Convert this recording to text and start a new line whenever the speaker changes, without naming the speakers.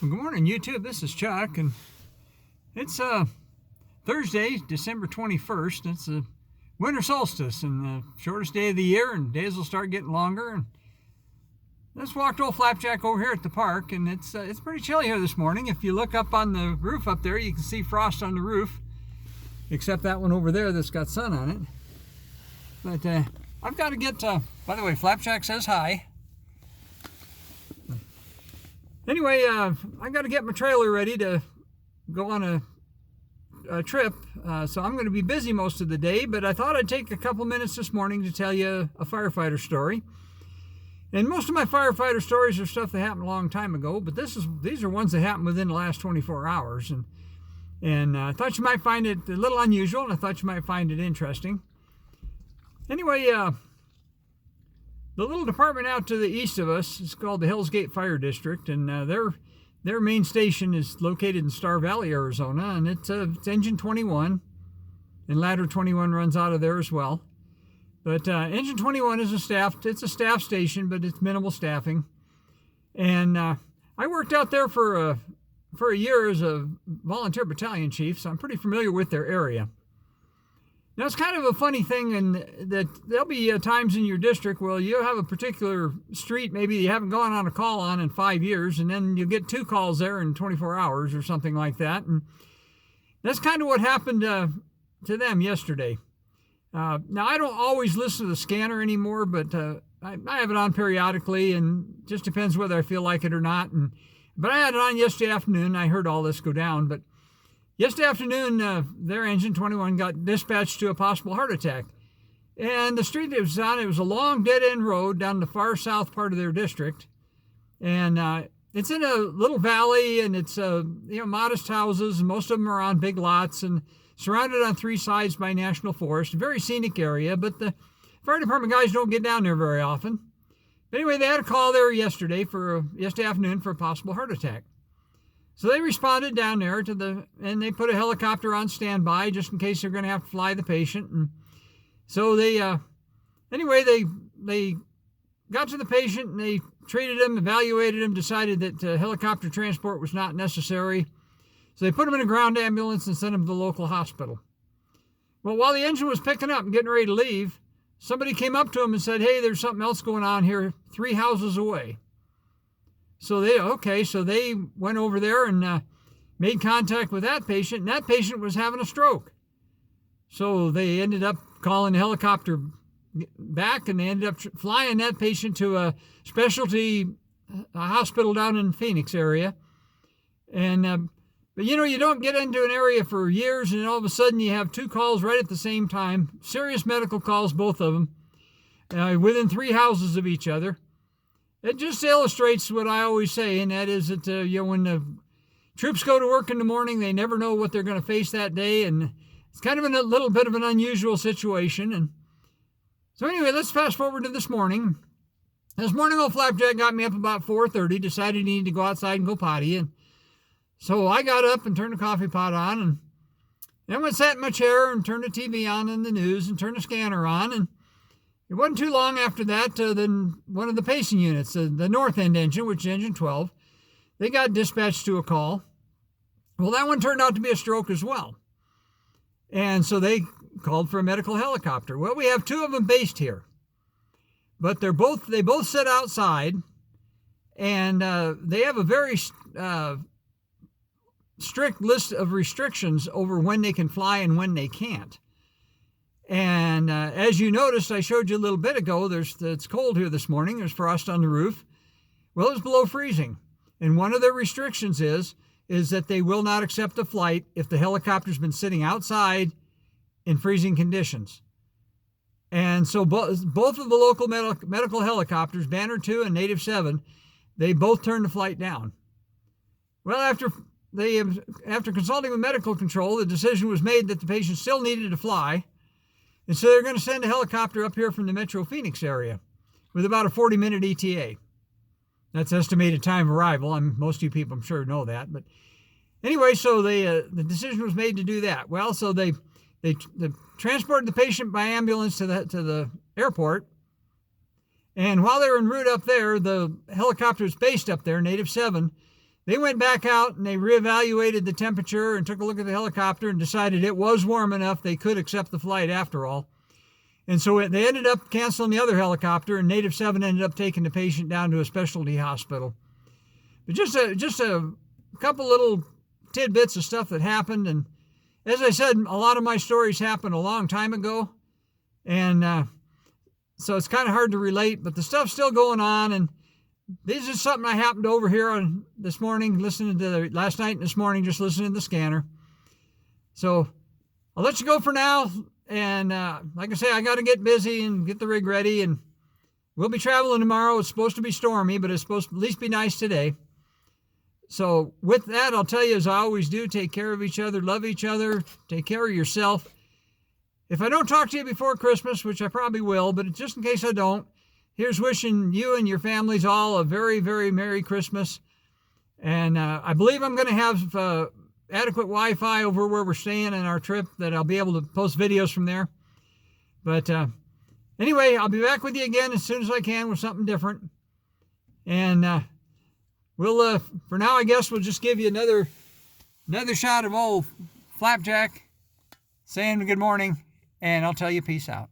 Well, good morning, YouTube. This is Chuck, and it's Thursday, December 21st. It's the winter solstice and the shortest day of the year, and days will start getting longer. And just walked old Flapjack over here at the park, and it's pretty chilly here this morning. If you look up on the roof up there, you can see frost on the roof, except that one over there that's got sun on it. But I've got to get, by the way, Flapjack says hi. Anyway, I got to get my trailer ready to go on a trip, so I'm going to be busy most of the day, but I thought I'd take a couple minutes this morning to tell you a firefighter story. And most of my firefighter stories are stuff that happened a long time ago, but these are ones that happened within the last 24 hours. And I thought you might find it a little unusual, and I thought you might find it interesting. Anyway, the little department out to the east of us is called the Hells Gate Fire District, and their main station is located in Star Valley, Arizona, and it's Engine 21, and Ladder 21 runs out of there as well. But Engine 21 is it's a staff station, but it's minimal staffing. And I worked out there for a year as a volunteer battalion chief, so I'm pretty familiar with their area. Now, it's kind of a funny thing in that there'll be times in your district where you have a particular street maybe you haven't gone on a call on in 5 years, and then you get 2 calls there in 24 hours or something like that. And that's kind of what happened to them yesterday. Now, I don't always listen to the scanner anymore, but I have it on periodically, and just depends whether I feel like it or not. But I had it on yesterday afternoon, and I heard all this go down. But yesterday afternoon, their Engine 21 got dispatched to a possible heart attack. And the street it was on, it was a long dead-end road down the far south part of their district. And it's in a little valley, and it's modest houses, and most of them are on big lots, and surrounded on 3 sides by national forest. A very scenic area, but the fire department guys don't get down there very often. But anyway, they had a call there yesterday afternoon for a possible heart attack. So they responded down there and they put a helicopter on standby just in case they're going to have to fly the patient. And so they got to the patient, and they treated him, evaluated him, decided that helicopter transport was not necessary. So they put him in a ground ambulance and sent him to the local hospital. Well, while the engine was picking up and getting ready to leave, somebody came up to him and said, "Hey, there's something else going on here 3 houses away." So they went over there and made contact with that patient, and that patient was having a stroke. So they ended up calling the helicopter back, and they ended up flying that patient to a specialty hospital down in the Phoenix area. And but you don't get into an area for years, and all of a sudden you have 2 calls right at the same time, serious medical calls, both of them, within 3 houses of each other. It just illustrates what I always say, and that is that when the troops go to work in the morning, they never know what they're going to face that day, and it's kind of a little bit of an unusual situation. And so anyway, let's fast forward to this morning. This morning, old Flapjack got me up about 4:30, decided he needed to go outside and go potty, and so I got up and turned the coffee pot on, and then went sat in my chair and turned the TV on and the news and turned the scanner on. And it wasn't too long after that, then one of the pacing units, the north end engine, which is Engine 12, they got dispatched to a call. Well, that one turned out to be a stroke as well. And so they called for a medical helicopter. Well, we have 2 of them based here, but they both sit outside, and they have a very strict list of restrictions over when they can fly and when they can't. And as you noticed, I showed you a little bit ago, it's cold here this morning. There's frost on the roof. Well, it's below freezing. And one of their restrictions is that they will not accept a flight if the helicopter's been sitting outside in freezing conditions. And so both of the local medical helicopters, Banner 2 and Native 7, they both turned the flight down. Well, after consulting with medical control, the decision was made that the patient still needed to fly. And so they're going to send a helicopter up here from the Metro Phoenix area with about a 40-minute ETA. That's estimated time of arrival. Most of you people, I'm sure, know that. But anyway, so the decision was made to do that. Well, so they transported the patient by ambulance to the airport. And while they were en route up there, the helicopter was based up there, Native 7. They went back out and they reevaluated the temperature and took a look at the helicopter and decided it was warm enough they could accept the flight after all. And so they ended up canceling the other helicopter, and Native 7 ended up taking the patient down to a specialty hospital. But just a couple little tidbits of stuff that happened. And as I said, a lot of my stories happened a long time ago. And so it's kind of hard to relate, but the stuff's still going on. And this is something I happened to overhear on this morning, last night and this morning, just listening to the scanner. So I'll let you go for now. And like I say, I got to get busy and get the rig ready. And we'll be traveling tomorrow. It's supposed to be stormy, but it's supposed to at least be nice today. So with that, I'll tell you, as I always do, take care of each other, love each other, take care of yourself. If I don't talk to you before Christmas, which I probably will, but just in case I don't, here's wishing you and your families all a very, very Merry Christmas. And I believe I'm going to have adequate Wi-Fi over where we're staying in our trip, that I'll be able to post videos from there. But anyway, I'll be back with you again as soon as I can with something different. And we'll, for now, I guess we'll just give you another shot of old Flapjack saying good morning, and I'll tell you peace out.